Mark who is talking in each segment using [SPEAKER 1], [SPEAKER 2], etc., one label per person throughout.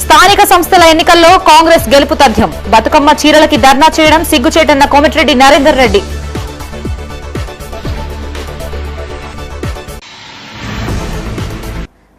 [SPEAKER 1] స్థానిక సంస్థల ఎన్నికల్లో కాంగ్రెస్ గెలుపు తథ్యం. బతుకమ్మ చీరలకి ధర్నా చేయడం సిగ్గుచేటన్న కోమటిరెడ్డి నరేందర్ రెడ్డి.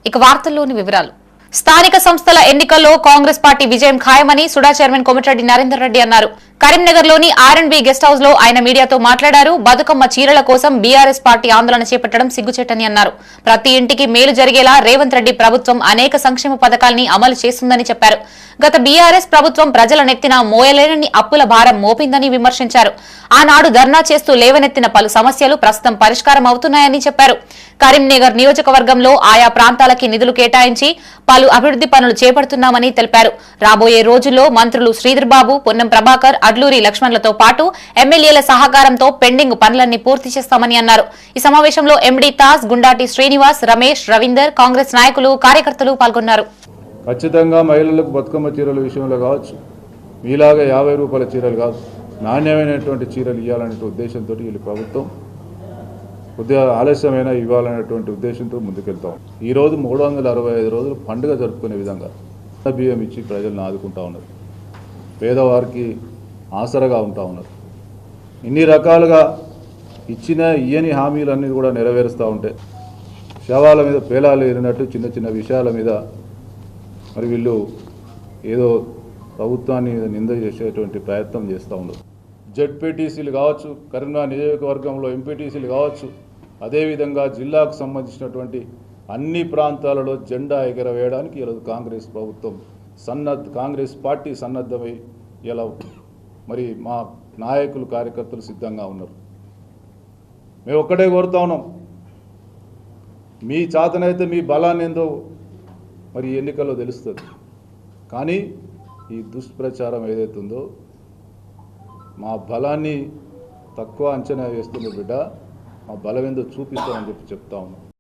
[SPEAKER 1] ఇక వార్తల్లోని వివరాలు. స్థానిక సంస్థల ఎన్నికల్లో కాంగ్రెస్ పార్టీ విజయం ఖాయమని సుడా చైర్మన్ కోమటిరెడ్డి నరేందర్ రెడ్డి అన్నారు. కరీంనగర్ లోని R&B గెస్ట్ హౌస్ లో ఆయన మీడియాతో మాట్లాడారు. బతుకమ్మ చీరల కోసం బీఆర్ఎస్ పార్టీ ఆందోళన చేపట్టడం సిగ్గుచేటని అన్నారు. ప్రతి ఇంటికి మేలు జరిగేలా రేవంత్ రెడ్డి ప్రభుత్వం అనేక సంక్షేమ పథకాల్ని అమలు చేస్తుందని చెప్పారు. గత బీఆర్ఎస్ ప్రభుత్వం ప్రజల నెత్తిన మోయలేనని అప్పుల భారం మోపిందని విమర్శించారు. ఆనాడు ధర్నా చేస్తూ లేవనెత్తిన పలు సమస్యలు ప్రస్తుతం పరిష్కారం అవుతున్నాయని చెప్పారు. కరీంనగర్ నియోజకవర్గంలో ఆయా ప్రాంతాలకి నిధులు కేటాయించి పలు అభివృద్ధి పనులు చేపడుతున్నామని తెలిపారు. రాబోయే రోజుల్లో మంత్రులు శ్రీధర్ బాబు, పొన్నం ప్రభాకర్, అడ్లూరి లక్ష్మణ్లతో పాటు ఎమ్మెల్యేల సహకారంతో పెండింగ్ పనులన్నీ పూర్తి చేస్తామని అన్నారు. ఈ సమావేశంలో ఎండీ తాజ్, గుండాటి శ్రీనివాస్, రమేష్, రవీందర్, కాంగ్రెస్ నాయకులు, కార్యకర్తలు పాల్గొన్నారు.
[SPEAKER 2] ఖచ్చితంగా మహిళలకు బతుకమ్మ చీరల విషయంలో కావచ్చు, మీలాగా 50 రూపాయల చీరలు కాదు, నాణ్యమైనటువంటి చీరలు ఇవ్వాలనే ఉద్దేశంతో వీళ్ళు ప్రభుత్వం కొద్దిగా ఆలస్యమైన ఇవ్వాలనేటువంటి ఉద్దేశంతో ముందుకెళ్తాం. ఈరోజు 365 రోజులు పండుగ జరుపుకునే విధంగా బియ్యం ఇచ్చి ప్రజలను ఆదుకుంటా ఉన్నారు. పేదవారికి ఆసరగా ఉంటా ఉన్నారు. ఇన్ని రకాలుగా ఇచ్చిన ఇయ్యని హామీలన్నీ కూడా నెరవేరుస్తూ ఉంటే శవాల మీద పేలాలు ఏరినట్టు చిన్న చిన్న విషయాల మీద మరి వీళ్ళు ఏదో ప్రభుత్వాన్ని నింద చేసేటువంటి ప్రయత్నం చేస్తూ ఉన్నారు. జెడ్పీటీసీలు కావచ్చు, కరీంనగర్ నియోజకవర్గంలో ఎంపీటీసీలు కావచ్చు, అదేవిధంగా జిల్లాకు సంబంధించినటువంటి అన్ని ప్రాంతాలలో జెండా ఎగరవేయడానికి ఈరోజు కాంగ్రెస్ ప్రభుత్వం కాంగ్రెస్ పార్టీ సన్నద్ధమై ఇలా మరి మా నాయకులు, కార్యకర్తలు సిద్ధంగా ఉన్నారు. మేము ఒక్కటే కోరుతా ఉన్నాం, మీ చేతనైతే మీ బలాన్ని ఏందో మరి ఎన్నికల్లో తెలుస్తుంది. కానీ ఈ దుష్ప్రచారం ఏదైతే ఉందో మా బలాన్ని తక్కువ అంచనా వేస్తుంది బిడ్డ, మా బలం ఏందో చూపిస్తామని చెప్తా ఉన్నాం.